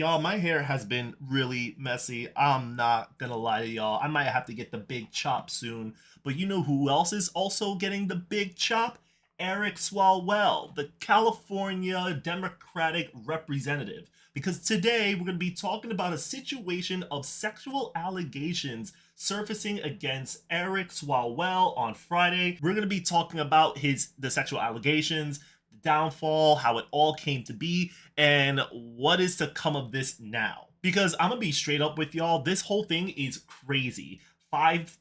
Y'all, my hair has been really messy. I'm not gonna lie to y'all. I might have to get the big chop soon. But you know who else is also getting the big chop? Eric Swalwell, the California Democratic representative. Because today we're gonna be talking about a situation of sexual allegations surfacing against Eric Swalwell on Friday. We're gonna be talking about the sexual allegations, downfall, how it all came to be, and what is to come of this now. Because I'm gonna be straight up with y'all, this whole thing is crazy. Five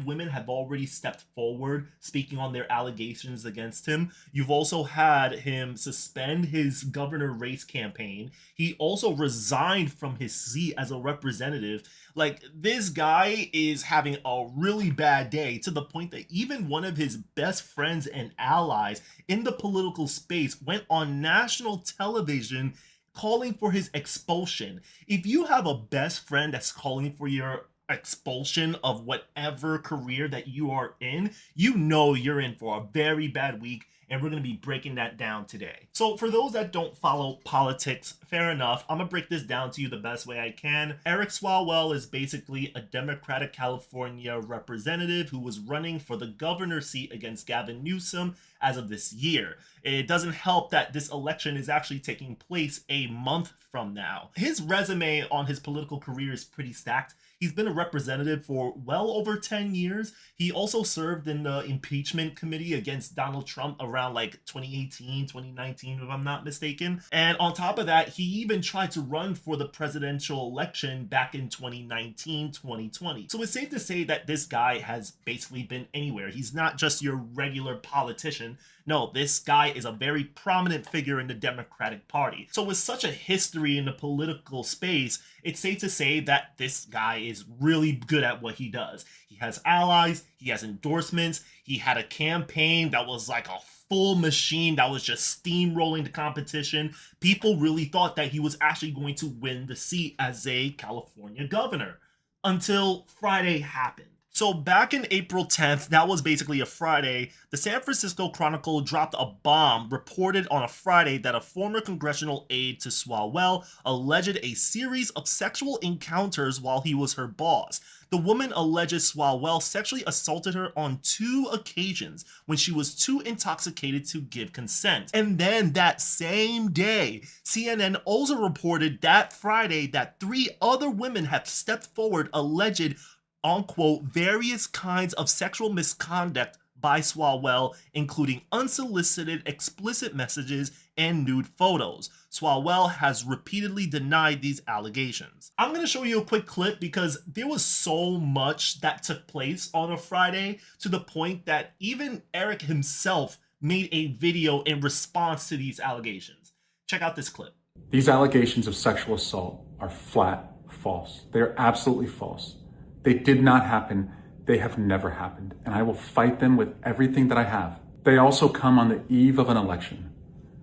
women have already stepped forward speaking on their allegations against him. You've also had him suspend his governor race campaign. He also resigned from his seat as a representative. Like, this guy is having a really bad day to the point that even one of his best friends and allies in the political space went on national television calling for his expulsion. If you have a best friend that's calling for your expulsion of whatever career that you are in, you know you're in for a very bad week, and we're going to be breaking that down today. So for those that don't follow politics, fair enough, I'm going to break this down to you the best way I can. Eric Swalwell is basically a Democratic California representative who was running for the governor's seat against Gavin Newsom as of this year. It doesn't help that this election is actually taking place a month from now. His resume on his political career is pretty stacked. He's been a representative for well over 10 years. He also served in the impeachment committee against Donald Trump around like 2018, 2019, if I'm not mistaken. And on top of that, he even tried to run for the presidential election back in 2019, 2020. So it's safe to say that this guy has basically been anywhere. He's not just your regular politician. No, this guy is a very prominent figure in the Democratic Party. So with such a history in the political space, it's safe to say that this guy is really good at what he does. He has allies, he has endorsements, he had a campaign that was like a full machine that was just steamrolling the competition. People really thought that he was actually going to win the seat as a California governor until Friday happened. So back in April 10th, that was basically a Friday, the San Francisco Chronicle dropped a bomb reported on a Friday that a former congressional aide to Swalwell alleged a series of sexual encounters while he was her boss. The woman alleges Swalwell sexually assaulted her on 2 occasions when she was too intoxicated to give consent. And then that same day, CNN also reported that Friday that 3 other women have stepped forward alleged unquote various kinds of sexual misconduct by Swalwell, including unsolicited explicit messages and nude photos. Swalwell has repeatedly denied these allegations. I'm going to show you a quick clip because there was so much that took place on a Friday to the point that even Eric himself made a video in response to these allegations. Check out this clip. These allegations of sexual assault are flat false. They are absolutely false. They did not happen. They have never happened. And I will fight them with everything that I have. They also come on the eve of an election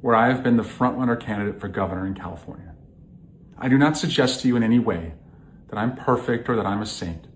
where I have been the frontrunner candidate for governor in California. I do not suggest to you in any way that I'm perfect or that I'm a saint.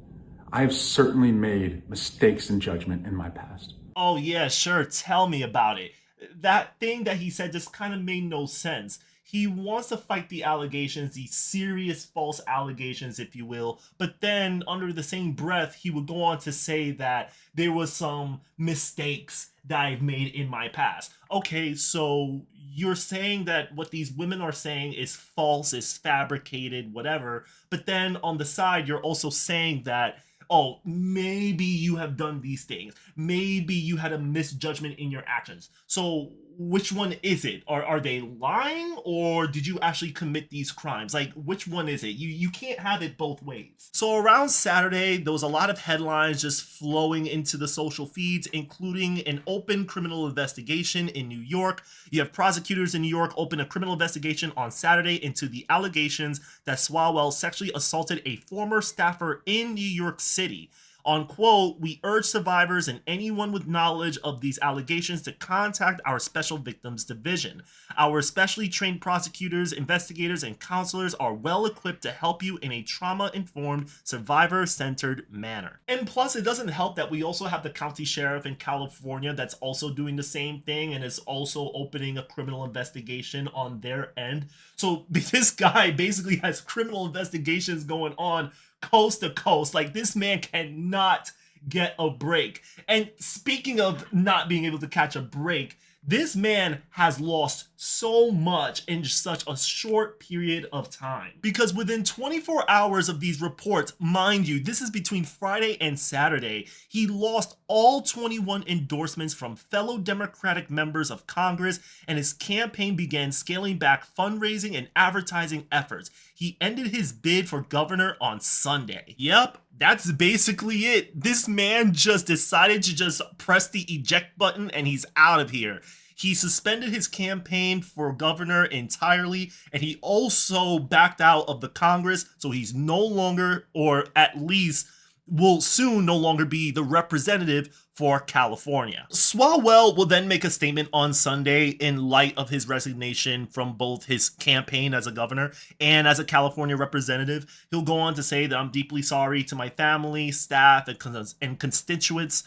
I have certainly made mistakes in judgment in my past. Oh yeah, sure, tell me about it. That thing that he said just kind of made no sense. He wants to fight the allegations, these serious false allegations, if you will, but then under the same breath, he would go on to say that there was some mistakes that I've made in my past. Okay, so you're saying that what these women are saying is false, is fabricated, whatever, but then on the side, you're also saying that oh, maybe you have done these things. Maybe you had a misjudgment in your actions. So which one is it? Are they lying or did you actually commit these crimes? Like, which one is it? You can't have it both ways. So around Saturday, there was a lot of headlines just flowing into the social feeds, including an open criminal investigation in New York. You have prosecutors in New York open a criminal investigation on Saturday into the allegations that Swalwell sexually assaulted a former staffer in New York City. On quote, we urge survivors and anyone with knowledge of these allegations to contact our Special Victims Division. Our specially trained prosecutors, investigators, and counselors are well equipped to help you in a trauma-informed, survivor-centered manner. And plus, it doesn't help that we also have the county sheriff in California that's also doing the same thing and is also opening a criminal investigation on their end. So this guy basically has criminal investigations going on coast to coast. Like, this man cannot get a break. And speaking of not being able to catch a break, this man has lost so much in such a short period of time. Because within 24 hours of these reports, mind you, this is between Friday and Saturday, he lost all 21 endorsements from fellow Democratic members of Congress, and his campaign began scaling back fundraising and advertising efforts. He ended his bid for governor on Sunday. Yep, that's basically it. This man just decided to just press the eject button and he's out of here. He suspended his campaign for governor entirely, and he also backed out of the Congress, so he's no longer, or at least will soon no longer be, the representative for California. Swalwell will then make a statement on Sunday in light of his resignation from both his campaign as a governor and as a California representative. He'll go on to say that I'm deeply sorry to my family, staff, and constituents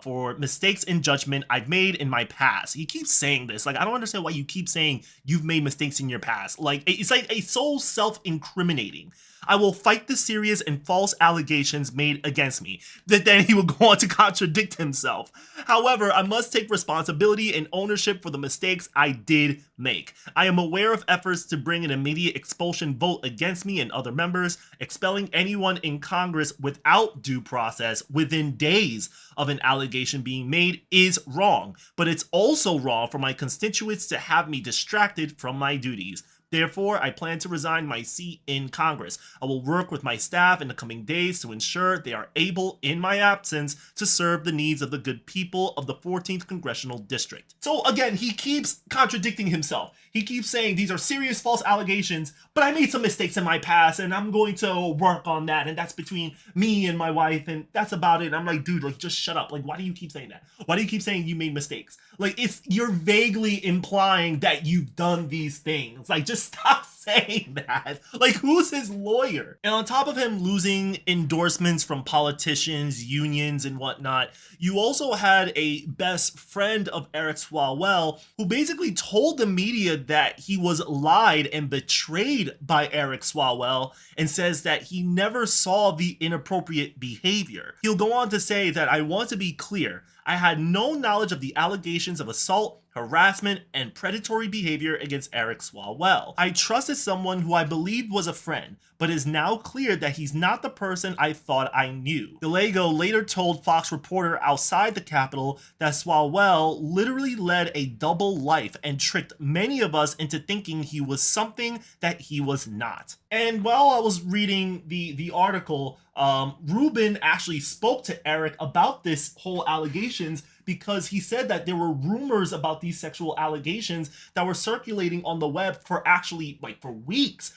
for mistakes in judgment I've made in my past. He keeps saying this. Like, I don't understand why you keep saying you've made mistakes in your past. Like, it's like a so self-incriminating. I will fight the serious and false allegations made against me. Then he will go on to contradict himself. However, I must take responsibility and ownership for the mistakes I did make. I am aware of efforts to bring an immediate expulsion vote against me and other members. Expelling anyone in Congress without due process within days of an allegation being made is wrong, but it's also wrong for my constituents to have me distracted from my duties. Therefore, I plan to resign my seat in Congress. I will work with my staff in the coming days to ensure they are able, in my absence, to serve the needs of the good people of the 14th Congressional District. So again, he keeps contradicting himself. He keeps saying these are serious false allegations, but I made some mistakes in my past and I'm going to work on that, and that's between me and my wife and that's about it. And I'm like, dude, like, just shut up. Like, why do you keep saying that? Why do you keep saying you made mistakes? Like, you're vaguely implying that you've done these things. Like, just stop saying that. Like, who's his lawyer? And on top of him losing endorsements from politicians, unions, and whatnot, you also had a best friend of Eric Swalwell who basically told the media that he was lied and betrayed by Eric Swalwell, and says that he never saw the inappropriate behavior. He'll go on to say that I want to be clear. I had no knowledge of the allegations of assault, harassment, and predatory behavior against Eric Swalwell. I trusted someone who I believed was a friend, but is now clear that he's not the person I thought I knew. Gallego later told Fox reporter outside the Capitol that Swalwell literally led a double life and tricked many of us into thinking he was something that he was not. And while I was reading the article, Rubin actually spoke to Eric about this whole allegations, because he said that there were rumors about these sexual allegations that were circulating on the web for actually for weeks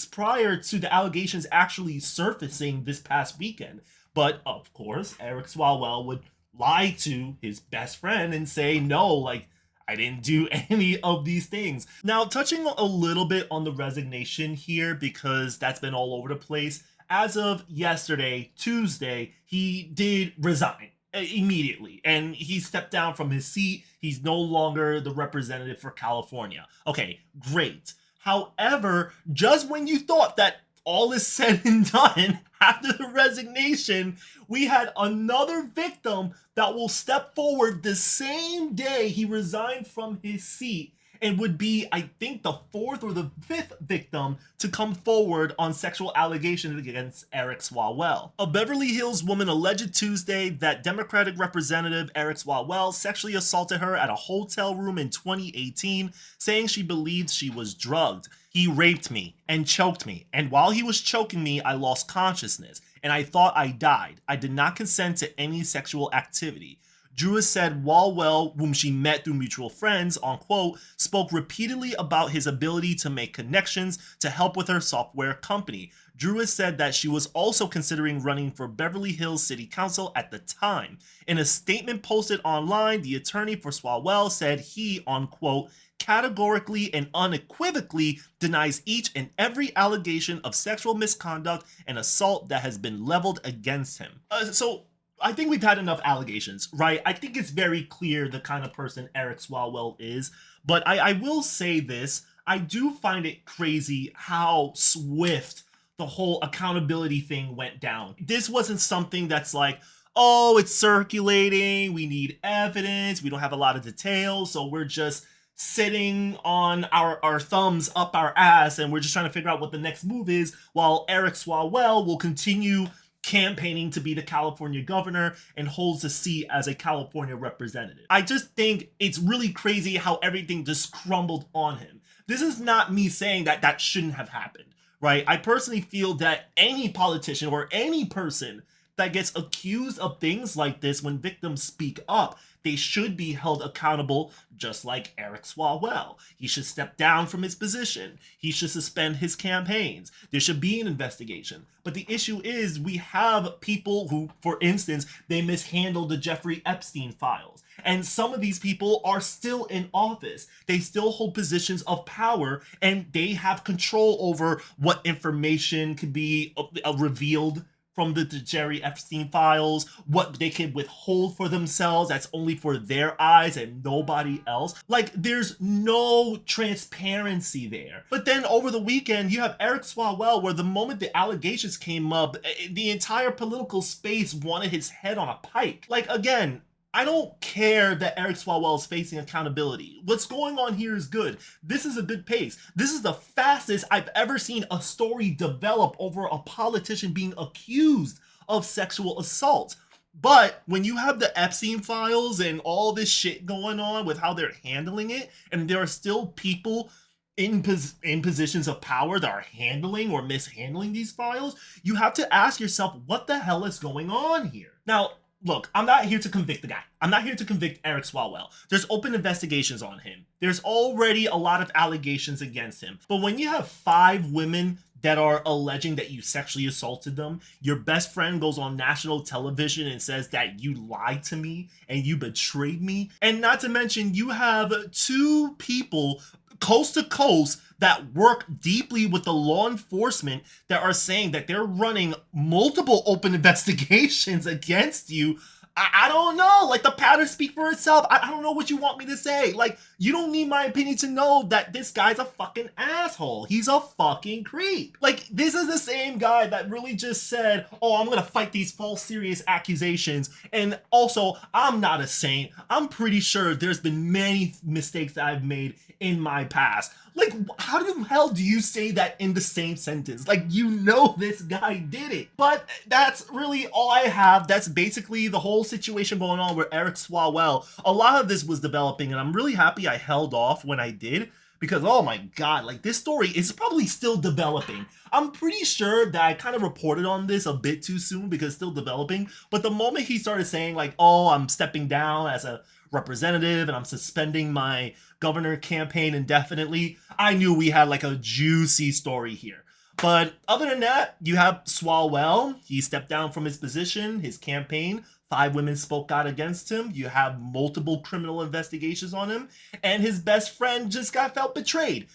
prior to the allegations actually surfacing this past weekend. But of course, Eric Swalwell would lie to his best friend and say, no, like, I didn't do any of these things. Now, touching a little bit on the resignation here, because that's been all over the place. As of yesterday, Tuesday, he did resign immediately, and he stepped down from his seat. He's no longer the representative for California. Okay, great. However, just when you thought that all is said and done after the resignation, we had another victim that will step forward the same day he resigned from his seat, and would be, I think, the fourth or the fifth victim to come forward on sexual allegations against Eric Swalwell. A Beverly Hills woman alleged Tuesday that Democratic Representative Eric Swalwell sexually assaulted her at a hotel room in 2018, saying she believed she was drugged. He raped me and choked me, and while he was choking me, I lost consciousness, and I thought I died. I did not consent to any sexual activity. Drew said Walwell, whom she met through mutual friends, unquote, spoke repeatedly about his ability to make connections to help with her software company. Drew said that she was also considering running for Beverly Hills City Council at the time. In a statement posted online, the attorney for Swalwell said he, unquote, categorically and unequivocally denies each and every allegation of sexual misconduct and assault that has been leveled against him. So I think we've had enough allegations, right? I think it's very clear the kind of person Eric Swalwell is. But I will say this. I do find it crazy how swift the whole accountability thing went down. This wasn't something that's like, oh, it's circulating, we need evidence, we don't have a lot of details, so we're just sitting on our thumbs up our ass and we're just trying to figure out what the next move is while Eric Swalwell will continue campaigning to be the California governor and holds a seat as a California representative. I just think it's really crazy how everything just crumbled on him. This is not me saying that that shouldn't have happened, right? I personally feel that any politician or any person that gets accused of things like this, when victims speak up, they should be held accountable, just like Eric Swalwell. He should step down from his position. He should suspend his campaigns. There should be an investigation. But the issue is we have people who, for instance, they mishandled the Jeffrey Epstein files. And some of these people are still in office. They still hold positions of power and they have control over what information can be revealed from the Jerry Epstein files, what they can withhold for themselves that's only for their eyes and nobody else. Like, there's no transparency there. But then over the weekend, you have Eric Swalwell, where the moment the allegations came up, the entire political space wanted his head on a pike. Like, again, I don't care that Eric Swalwell is facing accountability. What's going on here is good. This is a good pace. This is the fastest I've ever seen a story develop over a politician being accused of sexual assault. But when you have the Epstein files and all this shit going on with how they're handling it, and there are still people in positions of power that are handling or mishandling these files, you have to ask yourself, what the hell is going on here? Now, look, I'm not here to convict the guy. I'm not here to convict Eric Swalwell. There's open investigations on him. There's already a lot of allegations against him. But when you have 5 women that are alleging that you sexually assaulted them, your best friend goes on national television and says that you lied to me and you betrayed me, and not to mention you have 2 people coast to coast that work deeply with the law enforcement that are saying that they're running multiple open investigations against you. I don't know. Like, the patterns speak for itself. I don't know what you want me to say. Like, you don't need my opinion to know that this guy's a fucking asshole. He's a fucking creep. Like, this is the same guy that really just said, oh, I'm gonna fight these false serious accusations. And also, I'm not a saint. I'm pretty sure there's been many mistakes that I've made in my past. Like, how the hell do you say that in the same sentence? Like, you know this guy did it. But that's really all I have. That's basically the whole situation going on with Eric Swalwell. A lot of this was developing, and I'm really happy I held off when I did, because, oh my god, like, this story is probably still developing. I'm pretty sure that I kind of reported on this a bit too soon because it's still developing. But the moment he started saying, like, oh, I'm stepping down as a representative and I'm suspending my governor campaign indefinitely, I knew we had like a juicy story here. But other than that, you have Swalwell. He stepped down from his position, his campaign. 5 women spoke out against him. You have multiple criminal investigations on him. And his best friend just felt betrayed.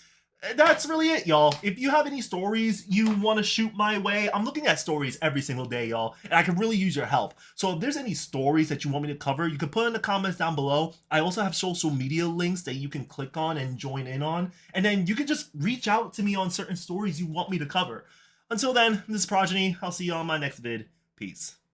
That's really it, y'all. If you have any stories you want to shoot my way, I'm looking at stories every single day, y'all, and I can really use your help. So if there's any stories that you want me to cover, you can put in the comments down below. I also have social media links that you can click on and join in on, and then you can just reach out to me on certain stories you want me to cover. Until then, this is Progeny. I'll see you on my next vid. Peace.